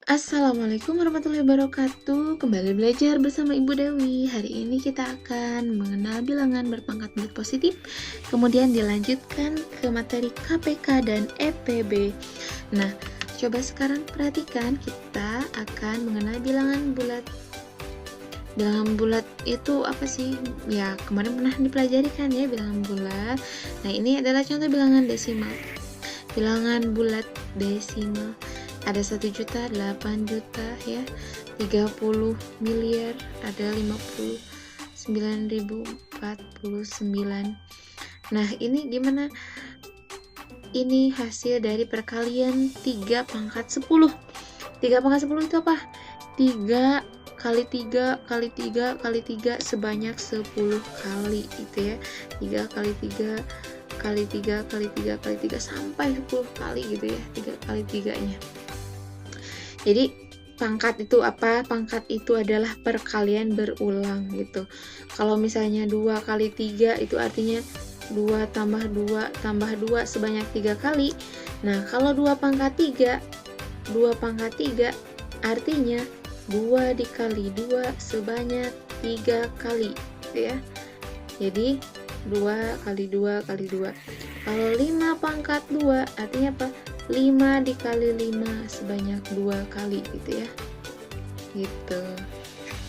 Assalamualaikum warahmatullahi wabarakatuh. Kembali belajar bersama Ibu Dewi. Hari ini kita akan mengenal bilangan berpangkat bulat positif. Kemudian dilanjutkan ke materi KPK dan EPB. Nah, coba sekarang perhatikan, kita akan mengenal bilangan bulat. Bilangan bulat itu apa sih? Ya, kemarin pernah dipelajari kan ya bilangan bulat. Nah, ini adalah contoh bilangan desimal. Bilangan bulat desimal. Ada 1 juta, 8 juta ya, 30 miliar, ada 59.049. Nah, ini gimana? Ini hasil dari perkalian 3 pangkat 10. 3 pangkat 10 itu apa? 3 kali 3 kali 3 kali 3 sebanyak 10 kali itu ya. 3 kali 3 kali 3 kali 3 kali 3 sampai 10 kali gitu ya, 3 kali 3-nya. Jadi pangkat itu apa? Pangkat itu adalah perkalian berulang gitu. Kalau misalnya 2 kali 3 itu artinya 2 tambah 2 tambah 2 sebanyak 3 kali. Nah, kalau 2 pangkat 3, 2 pangkat 3 artinya 2 dikali 2 sebanyak 3 kali gitu ya. Jadi 2 kali 2 kali 2. Kalau 5 pangkat 2 artinya apa? 5 dikali 5 sebanyak 2 kali gitu ya. Gitu.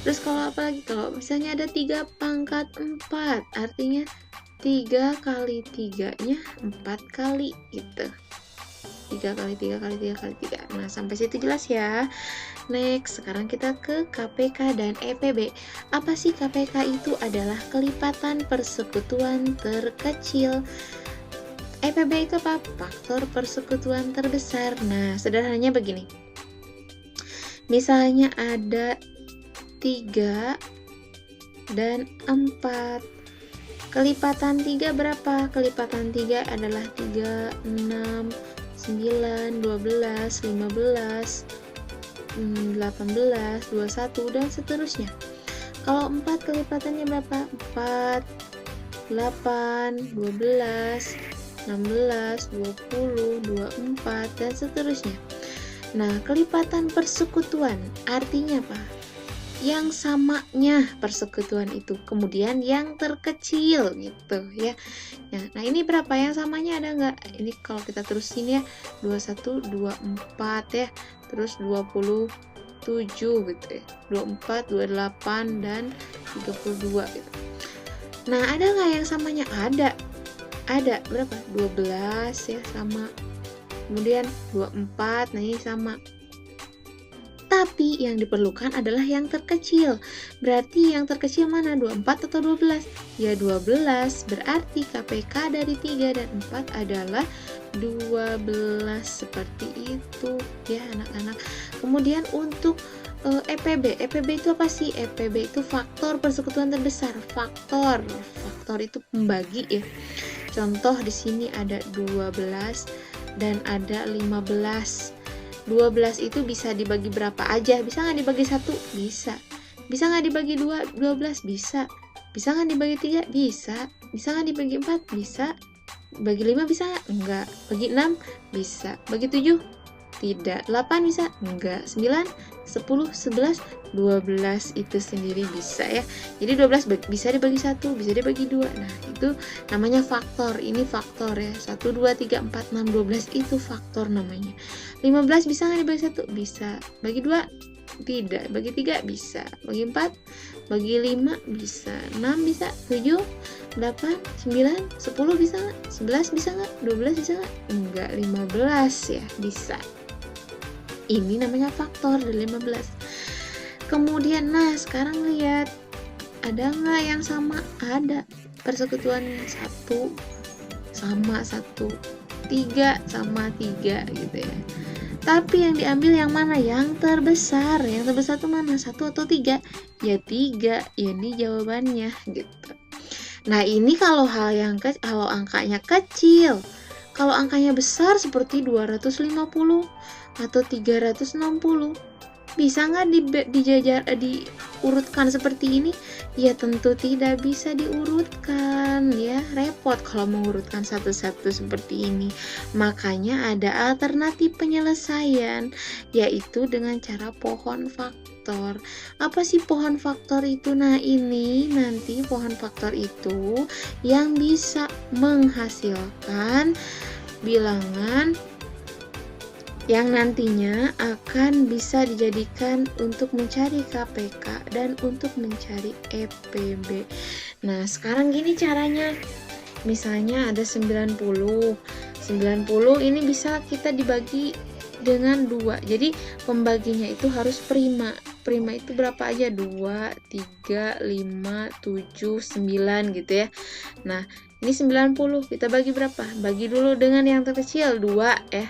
Terus kalau apa lagi? Kalau misalnya ada 3 pangkat 4 artinya 3 kali 3-nya 4 kali gitu. 3 kali 3 kali 3 kali 3. Nah, sampai situ jelas ya. Next, sekarang kita ke KPK dan EPB. Apa sih KPK itu? Adalah kelipatan persekutuan terkecil. EPB itu apa? Faktor persekutuan terbesar. Nah, sederhananya begini. Misalnya ada 3 dan 4. Kelipatan 3 berapa? Kelipatan 3 adalah 3, 6, 9, 12, 15, 18, 21, dan seterusnya. Kalau 4 kelipatannya berapa? 4, 8, 12, 16, 20, 24, dan seterusnya. Nah, kelipatan persekutuan artinya apa? Yang samanya persekutuan itu, kemudian yang terkecil gitu ya. Nah, ini berapa yang samanya, ada nggak? Ini kalau kita terusin ya, 21, 24 ya, terus 27 gitu ya, 24, 28, dan 32 gitu. Nah, ada nggak yang samanya? Ada berapa? 12 ya, sama. Kemudian 24, nah ini sama. Tapi yang diperlukan adalah yang terkecil. Berarti yang terkecil mana? 24 atau 12? Ya 12. Berarti KPK dari 3 dan 4 adalah 12. Seperti itu ya anak-anak. Kemudian untuk EPB itu apa sih? EPB itu faktor persekutuan terbesar. Faktor itu pembagi ya. Contoh di sini ada 12 dan ada 15. 12 itu bisa dibagi berapa aja? Bisa nggak dibagi 1? Bisa. Bisa nggak dibagi 2? 12? Bisa. Bisa nggak dibagi 3? Bisa. Bisa nggak dibagi 4? Bisa. Bagi 5 bisa nggak? Bagi 6? Bisa. Bagi 7? Tidak. 8 bisa? Enggak. 9, 10, 11, 12 itu sendiri bisa ya. Jadi 12 bisa dibagi 1, bisa dibagi 2. Nah, itu namanya faktor. Ini faktor ya. 1, 2, 3, 4, 6, 12 itu faktor namanya. 15 bisa nggak dibagi 1? Bisa. Bagi 2? Tidak. Bagi 3? Bisa. Bagi 4? Bagi 5? Bisa. 6 bisa. 7, 8, 9, 10 bisa nggak? 11 bisa nggak? 12 bisa nggak? Enggak. 15 ya bisa. Ini namanya faktor dari 15. Kemudian, nah sekarang lihat, ada nggak yang sama? Ada. Persekutuan 1 sama 1, 3 sama 3 gitu ya. Tapi yang diambil yang mana? Yang terbesar. Yang terbesar itu mana? 1 atau 3? Ya 3. Ini jawabannya gitu. Nah, ini kalau kalau angkanya kecil. Kalau angkanya besar seperti 250 atau 360, Bisa nggak diurutkan seperti ini? Ya tentu tidak bisa diurutkan ya, repot kalau mengurutkan satu-satu seperti ini. Makanya ada alternatif penyelesaian, yaitu dengan cara pohon faktor. Apa sih pohon faktor itu? Nah, ini nanti pohon faktor itu yang bisa menghasilkan bilangan yang nantinya akan bisa dijadikan untuk mencari KPK dan untuk mencari EPB. Nah, sekarang gini caranya. Misalnya ada 90. 90 ini bisa kita dibagi dengan 2. Jadi pembaginya itu harus prima. Prima itu berapa aja? 2, 3, 5, 7, 9 gitu ya. Nah, ini 90 kita bagi berapa? Bagi dulu dengan yang terkecil 2 ya.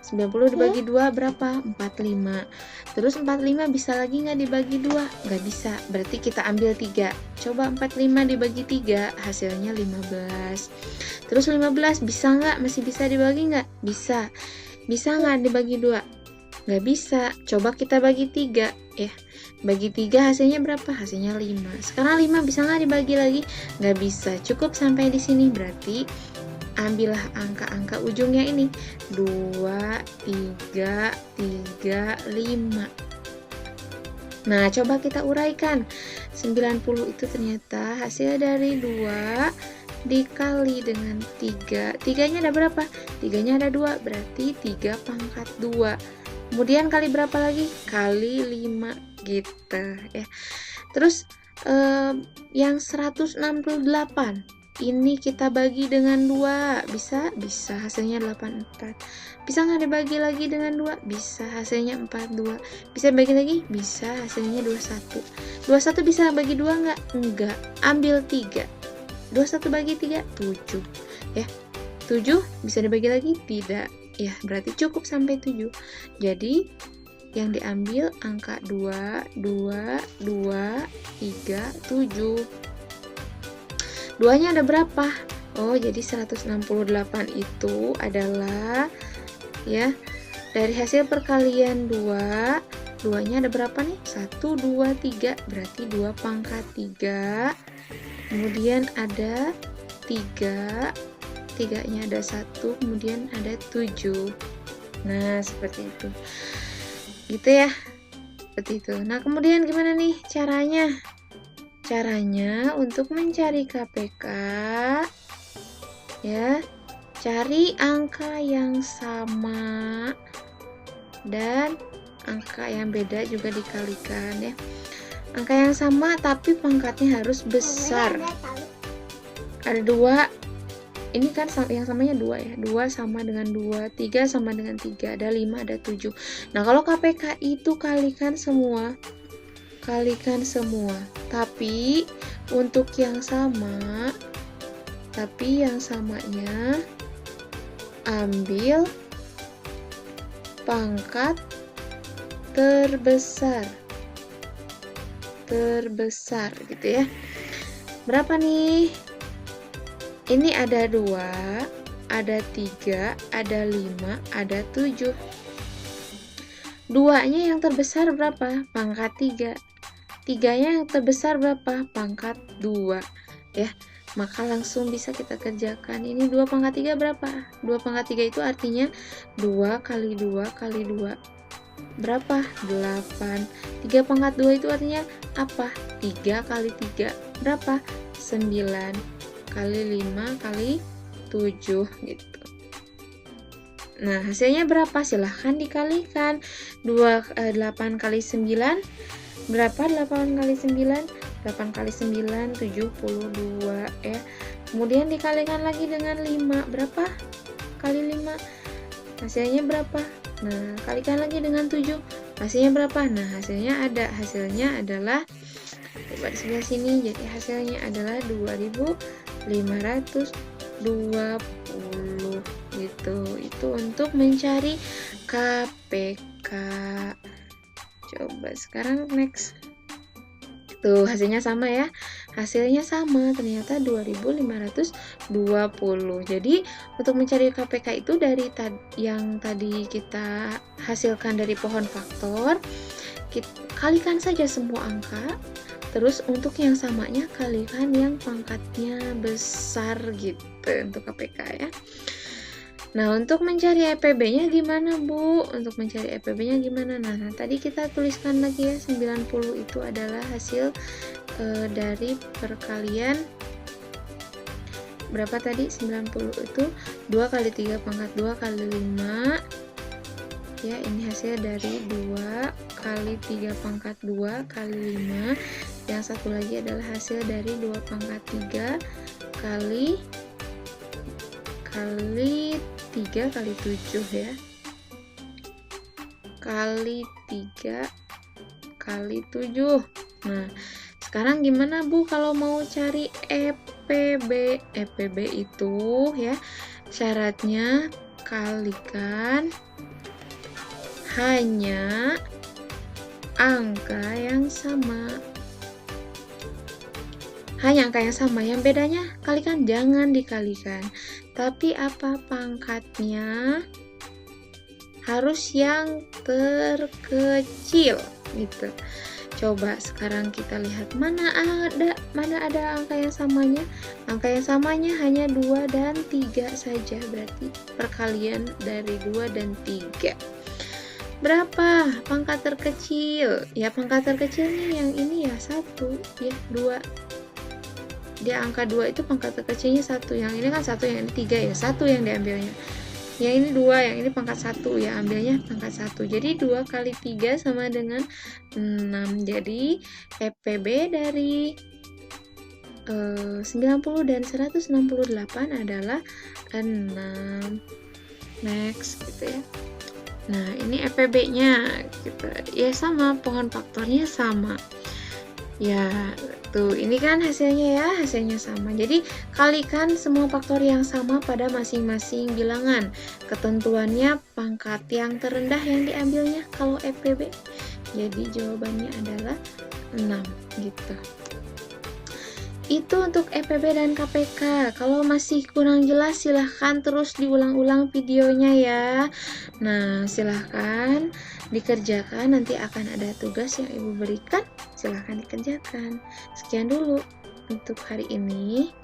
90 dibagi 2 berapa? 45. Terus 45 bisa lagi nggak dibagi 2? Nggak bisa, berarti kita ambil 3. Coba 45 dibagi 3, hasilnya 15. Terus 15 bisa nggak? Masih bisa dibagi nggak? Bisa. Bisa nggak dibagi 2? Nggak bisa. Coba kita bagi 3 ya. Bagi 3 hasilnya berapa? Hasilnya 5. Sekarang 5 bisa nggak dibagi lagi? Nggak bisa. Cukup sampai di sini, berarti ambillah angka-angka ujungnya ini 2, 3, 3, 5. Nah, coba kita uraikan. 90 itu ternyata hasil dari 2 dikali dengan 3. 3-nya ada berapa? 3-nya ada 2, berarti 3 pangkat 2. Kemudian kali berapa lagi? Kali 5 gitu ya. Terus yang 168 ini kita bagi dengan 2. Bisa? Bisa, hasilnya 84. Bisa nggak dibagi lagi dengan 2? Bisa, hasilnya 42. Bisa bagi lagi? Bisa, hasilnya 21. 21 bisa bagi 2 nggak? Enggak. Ambil 3. 21 bagi 3, 7. Ya, 7 bisa dibagi lagi? Tidak. Ya, berarti cukup sampai 7. Jadi, yang diambil angka 2, 2, 2, 3, 7. 2-nya ada berapa? Oh, jadi 168 itu adalah ya, dari hasil perkalian 2, 2-nya ada berapa nih? 1, 2, 3, berarti 2 pangkat 3. Kemudian ada 3, 3-nya ada 1, kemudian ada 7. Nah, seperti itu. Gitu ya. Seperti itu. Nah, kemudian gimana nih caranya? Caranya untuk mencari KPK ya, cari angka yang sama dan angka yang beda juga dikalikan ya. Angka yang sama tapi pangkatnya harus besar. Ada 2. Ini kan yang samanya 2 ya. 2 sama dengan 2, 3 sama dengan 3, ada 5, ada 7. Nah, kalau KPK itu kalikan semua. Tapi untuk yang sama, yang samanya ambil pangkat terbesar gitu ya. Berapa nih? Ini ada 2, ada 3, ada 5, ada 7. 2-nya yang terbesar berapa? Pangkat 3. 3-nya yang terbesar berapa? Pangkat 2 ya. Maka langsung bisa kita kerjakan. Ini 2 pangkat 3 berapa? 2 pangkat 3 itu artinya 2 kali 2 kali 2 berapa? 8. 3 pangkat 2 itu artinya apa? 3 kali 3 berapa? 9 kali 5 kali 7 gitu. Nah, hasilnya berapa? Silahkan dikalikan. 8 kali 9 berapa? 8 kali 9? 8 kali 9, 72 ya. Kemudian dikalikan lagi dengan 5. Berapa? Kali 5. Hasilnya berapa? Nah, kalikan lagi dengan 7. Hasilnya berapa? Nah, hasilnya adalah coba di sebelah sini. Jadi hasilnya adalah 2520 gitu. Itu untuk mencari KPK. Coba sekarang next. Tuh, hasilnya sama ya. Hasilnya sama, ternyata 2520. Jadi, untuk mencari KPK itu dari yang tadi kita hasilkan dari pohon faktor, kalikan saja semua angka, terus untuk yang samanya kalikan yang pangkatnya besar gitu untuk KPK ya. Nah, untuk mencari EPB-nya gimana, Bu? Untuk mencari EPB-nya gimana? Nah, tadi kita tuliskan lagi ya, 90 itu adalah hasil dari perkalian berapa tadi? 90 itu 2 kali 3 pangkat 2 kali 5 ya, ini hasil dari 2 kali 3 pangkat 2 kali 5. Yang satu lagi adalah hasil dari 2 pangkat 3 kali 3 kali 7 ya, kali 3 kali 7. Nah, sekarang gimana Bu kalau mau cari EPB? EPB itu ya syaratnya kalikan hanya angka yang sama. Hanya angka yang sama, yang bedanya kalikan jangan dikalikan. Tapi apa pangkatnya? Harus yang terkecil gitu. Coba sekarang kita lihat mana ada angka yang samanya. Angka yang samanya hanya 2 dan 3 saja, berarti perkalian dari 2 dan 3. Berapa pangkat terkecil? Ya pangkat terkecilnya yang ini ya 1 ya, 2. Dia angka 2 itu pangkat terkecilnya 1. Yang ini kan 1, yang ini 3 ya, 1 yang diambilnya. Yang ini 2, yang ini pangkat 1 ya, ambilnya pangkat 1. Jadi 2 kali 3 sama dengan 6. Jadi EPB dari 90 dan 168 adalah 6. Next gitu ya. Nah, ini EPB-nya gitu. Ya sama, pohon faktornya sama. Ya, tuh ini kan hasilnya ya, hasilnya sama. Jadi kalikan semua faktor yang sama pada masing-masing bilangan. Ketentuannya pangkat yang terendah yang diambilnya kalau EPB. Jadi jawabannya adalah 6 gitu. Itu untuk EPB dan KPK. Kalau masih kurang jelas silahkan terus diulang-ulang videonya ya. Nah, silahkan dikerjakan, nanti akan ada tugas yang Ibu berikan. Silahkan dikerjakan. Sekian dulu untuk hari ini.